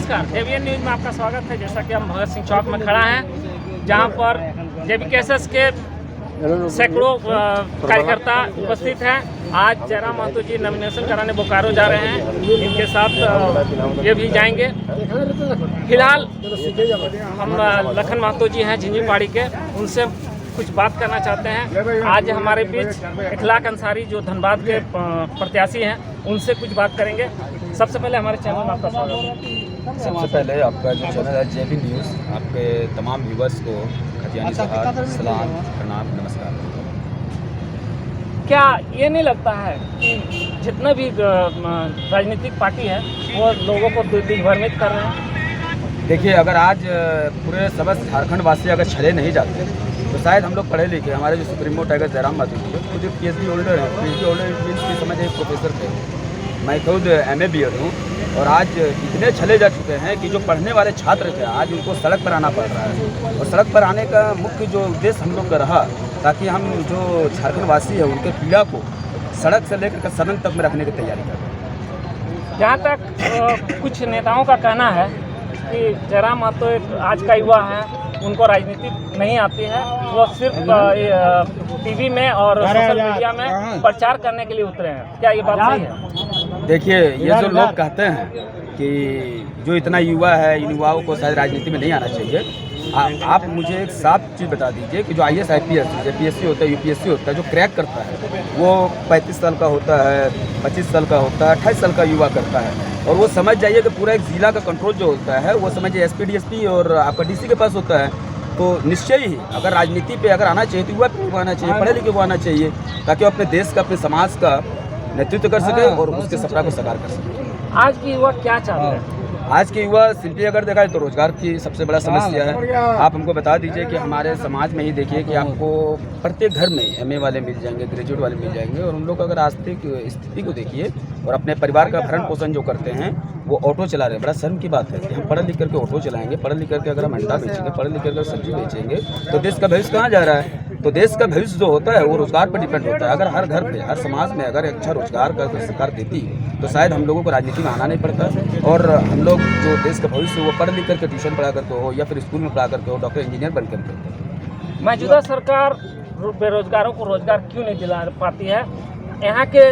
नमस्कार, JBN news में आपका स्वागत है। जैसा कि हम भगत सिंह चौक में खड़ा हैं, जहां पर जेबीकेएसएस के सैकड़ों कार्यकर्ता उपस्थित हैं। आज जयराम महतो जी नॉमिनेशन कराने बोकारो जा रहे हैं, इनके साथ ये भी जाएंगे। फिलहाल हम लखन महतो जी हैं झिंझी पहाड़ी के, उनसे कुछ बात करना चाहते हैं। आज हमारे बीच इखलाक अंसारी जो धनबाद के प्रत्याशी हैं, उनसे कुछ बात करेंगे। सबसे पहले हमारे चैनल में आपका स्वागत है। सबसे पहले आपका जो चैनल है जेबी न्यूज़, आपके तमाम व्यूवर्स को खतियानी जोहार, सलाम, प्रणाम, नमस्कार। क्या ये नहीं लगता है कि जितने भी राजनीतिक पार्टी है वो लोगों को दिग्भ्रमित कर रहे हैं? देखिए, अगर आज पूरे समस्त झारखंड वासी अगर छले नहीं जाते तो शायद हम लोग पढ़े लिखे, हमारे जो सुप्रीमो टाइगर जयराम महतो जी खुद PhD होल्डर हैं। PhD होल्डर मीन्स की समझ एक प्रोफेसर थे। मैं खुद MA BEd हूँ और आज इतने छले जा चुके हैं कि जो पढ़ने वाले छात्र थे आज उनको सड़क पर आना पड़ रहा है। और सड़क पर आने का मुख्य जो उद्देश्य हम लोग का रहा, ताकि हम जो झारखंड वासी है उनके पीड़ा को सड़क से लेकर सदन तक में रखने की तैयारी करें। जहाँ तक कुछ नेताओं का कहना है कि जयराम महतो एक आज का युवा है, उनको राजनीति नहीं आती है, वो सिर्फ टीवी में और सोशल मीडिया में प्रचार करने के लिए उतरे हैं। क्या ये बात सही है? देखिए, ये जो लोग कहते हैं कि जो इतना युवा है, इन युवाओं को शायद राजनीति में नहीं आना चाहिए, आप मुझे एक साफ चीज़ बता दीजिए कि जो IAS IPS JPSC होता है, UPSC होता है, जो क्रैक करता है वो 35 साल का होता है, 25 साल का होता है, 28 साल का युवा करता है। और वो समझ जाइए कि पूरा एक ज़िला का कंट्रोल जो होता है वो समझिए SP DSP और आपका DC के पास होता है। तो निश्चय ही अगर राजनीति पे अगर आना चाहिए तो युवा को आना चाहिए, पढ़े लिखे को आना चाहिए, ताकि वो अपने देश का, अपने समाज का नेतृत्व कर सके और उसके सपना को साकार कर सके। आज की युवा क्या चाहते हैं? आज के युवा सिंपली अगर देखा जाए तो रोजगार की सबसे बड़ा समस्या है। आप हमको बता दीजिए कि हमारे समाज में ही देखिए कि आपको प्रत्येक घर में MA वाले मिल जाएंगे, ग्रेजुएट वाले मिल जाएंगे, और उन लोग अगर आर्थिक स्थिति को देखिए और अपने परिवार का भरण पोषण जो करते हैं वो ऑटो चला रहे हैं। बड़ा शर्म की बात है कि हम पढ़ लिख करके ऑटो चलाएंगे, पढ़ लिख करके अगर हम अंडा बेचेंगे, पढ़ लिख करके सब्जी बेचेंगे तो देश का भविष्य कहाँ जा रहा है? तो देश का भविष्य जो होता है वो रोजगार पर डिपेंड होता है। अगर हर घर पे, हर समाज में अगर अच्छा रोजगार का सरकार देती तो शायद हम लोगों को राजनीति में आना नहीं पड़ता और हम लोग जो देश का भविष्य वो पढ़ लिख करके ट्यूशन पढ़ा करके हो या फिर स्कूल में पढ़ा करके हो, डॉक्टर इंजीनियर बन करके हो। मौजूदा सरकार बेरोजगारों को रोजगार क्यों नहीं दिला पाती है? यहाँ के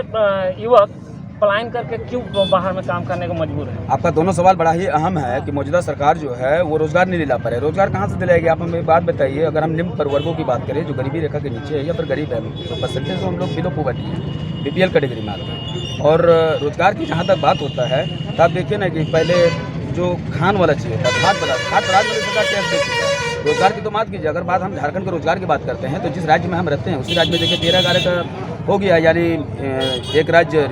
युवक पलायन करके क्यों बाहर में काम करने को मजबूर है? आपका दोनों सवाल बड़ा ही अहम है कि मौजूदा सरकार जो है वो रोजगार नहीं दिला पा रही है। रोजगार कहाँ से दिलाएगी? आप हमें बात बताइए। अगर हम निम्न प्रवर्गों की बात करें जो गरीबी रेखा के नीचे है या फिर गरीब है, तो परसेंटेज तो हम लोग बिलो पॉवर्टी है, BPL कैटेगरी में आते हैं। और रोजगार की जहाँ तक बात होता है तो आप देखिए ना कि पहले जो खान वाला चाहिए था, खाद वाली सरकार टैक्स दे चुका है। रोजगार की तो बात कीजिए। अगर बात हम झारखंड के रोजगार की बात करते हैं तो जिस राज्य में हम रहते हैं उसी राज्य में देखिए 13 का हो गया, यानी एक राज्य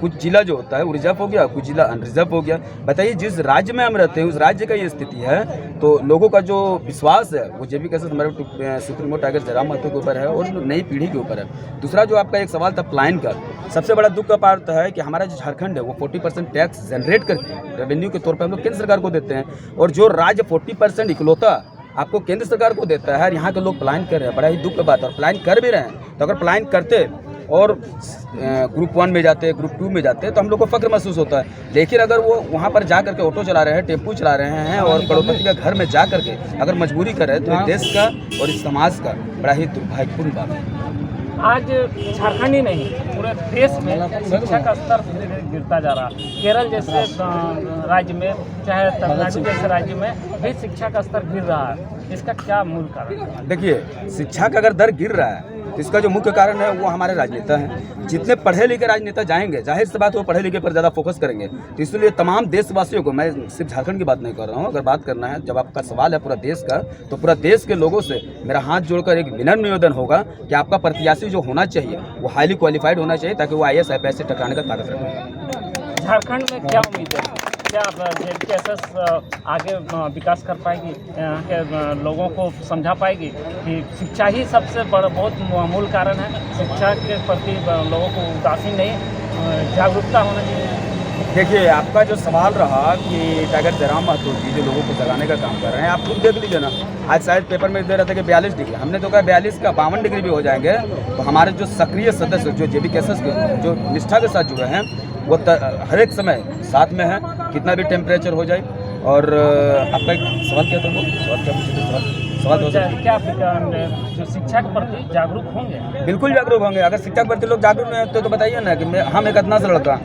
कुछ जिला जो होता है वो रिजर्व हो गया, कुछ जिला अनरिजर्व हो गया। बताइए, जिस राज्य में हम रहते हैं उस राज्य का ये स्थिति है तो लोगों का जो विश्वास है वो जेबीकेएसएस हमारे सुप्रीमो टाइगर जयराम महतो के ऊपर है और नई पीढ़ी के ऊपर है। दूसरा जो आपका एक सवाल था पलायन का, सबसे बड़ा दुख का पार्ट है कि हमारा जो झारखंड है वो 40% टैक्स जनरेट करके रेवेन्यू के तौर पर हम लोग केंद्र सरकार को देते हैं, और जो राज्य 40% इकलौता आपको केंद्र सरकार को देता है, यहाँ के लोग पलायन कर रहे हैं। बड़ा ही दुख की बात है। और पलायन कर भी रहे हैं तो अगर पलायन करते और ग्रुप 1 में जाते, ग्रुप 2 में जाते तो हम लोग को फक्र महसूस होता है। लेकिन अगर वो वहाँ पर जा करके ऑटो चला रहे हैं, टेम्पू चला रहे हैं और करोड़पति का घर में जा करके अगर मजबूरी कर रहे हैं तो देश का और इस समाज का बड़ा ही दुर्भाग्यपूर्ण बात है। आज झारखंड ही नहीं पूरे देश में शिक्षा का स्तर धीरे धीरे गिरता जा रहा है। केरल जैसे राज्य में, चाहे तमिलनाडु जैसे राज्य में भी शिक्षा का स्तर गिर रहा है। इसका क्या मूल कारण है? देखिए, शिक्षा का अगर दर गिर रहा है तो इसका जो मुख्य कारण है वो हमारे राजनेता हैं। जितने पढ़े लिखे राजनेता जाएंगे, जाहिर सी बात है वो पढ़े लिखे पर ज़्यादा फोकस करेंगे। तो इसलिए तमाम देशवासियों को, मैं सिर्फ झारखंड की बात नहीं कर रहा हूँ, अगर बात करना है, जब आपका सवाल है पूरा देश का, तो पूरा देश के लोगों से मेरा हाथ जोड़कर एक विनम्र निवेदन होगा कि आपका प्रत्याशी जो होना चाहिए वो हाईली क्वालिफाइड होना चाहिए, ताकि वो IAS IPS से टकराने का ताकत रखे। झारखंड में क्या उम्मीद है? क्या जेबीकेएसएस आगे विकास कर पाएगी? यहाँ के लोगों को समझा पाएगी कि शिक्षा ही सबसे बड़ा बहुत मूल कारण है? शिक्षा के प्रति लोगों को उदासीन नहीं, जागरूकता होना चाहिए। देखिए, आपका जो सवाल रहा कि टाइगर जयराम महतो जी जो लोगों को जगाने का काम कर रहे हैं, आप खुद देख लीजिए ना। आज शायद पेपर में दे रहे थे कि 42 डिग्री, हमने तो कहा 42 का 52 डिग्री भी हो जाएंगे। तो हमारे जो सक्रिय सदस्य जो जेबीकेएसएस के जो निष्ठा के साथ जुड़े हैं वो हर एक समय साथ में है, कितना भी टेम्परेचर हो जाए। और आपका एक सवाल क्या था? वो सवाल क्या पूछे? सवाल तो क्या आप जो शिक्षा के प्रति जागरूक होंगे? बिल्कुल जागरूक होंगे। अगर शिक्षा के प्रति लोग जागरूक नहीं हैं तो बताइए ना कि हम एक इतना सा लड़का,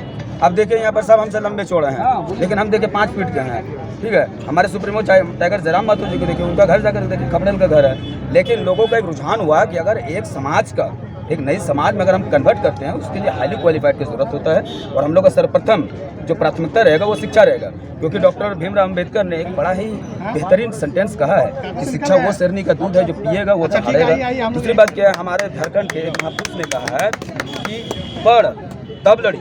अब देखिए यहाँ पर सब हमसे लंबे चौड़े हैं, लेकिन हम देखिए 5 फीट के हैं, ठीक है। हमारे सुप्रीमो टाइगर जयराम माथुर जी को देखिए, उनका घर जाकर देखिए, खपड़ेल का घर है। लेकिन लोगों का एक रुझान हुआ कि अगर एक समाज का, एक नई समाज में अगर हम कन्वर्ट करते हैं, उसके लिए हाईली क्वालिफाइड की ज़रूरत होता है। और हम लोग का सर्वप्रथम जो प्राथमिकता रहेगा वो शिक्षा रहेगा, क्योंकि डॉक्टर भीमराव अम्बेडकर ने एक बड़ा ही बेहतरीन सेंटेंस कहा है कि शिक्षा वो शेरनी का दूध है जो पिएगा वो चढ़ेगा। दूसरी बात क्या है, हमारे झारखंड के एक महापुरुष ने कहा है कि पढ़ तब लड़ी,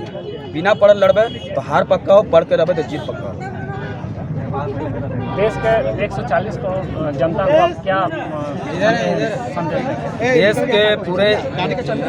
बिना पढ़ लड़बे तो हार पक्का हो, पढ़ के रहे तो जीत पक्का हो। देश के 140 करोड़ जनता को आप क्या संदेश देंगे? देश के पूरे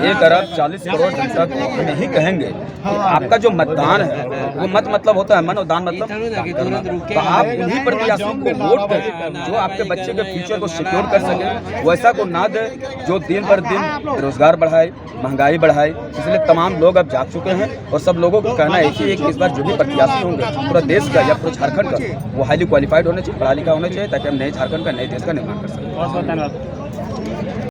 1 अरब 40 करोड़ जनता को हम यही कहेंगे कि आपका जो मतदान है वो मत मतलब होता है मन, और दान मतलब दान करना। तो आप उन्हीं प्रत्याशियों को वोट करें जो आपके बच्चे के फ्यूचर को सिक्योर कर सके, वैसा को ना दे जो दिन पर दिन रोजगार बढ़ाए, महंगाई बढ़ाए। इसलिए तमाम लोग अब जाग चुके हैं और सब लोगों को कहना है कि इस बार जो भी प्रत्याशी होंगे पूरा देश का या पूरा झारखंड का, वो हाईली क्वालिफाइड होने चाहिए, पढ़ा लिखा होना चाहिए, ताकि हम नए झारखंड का, नए देश का निर्माण कर सकें। बहुत बहुत धन्यवाद।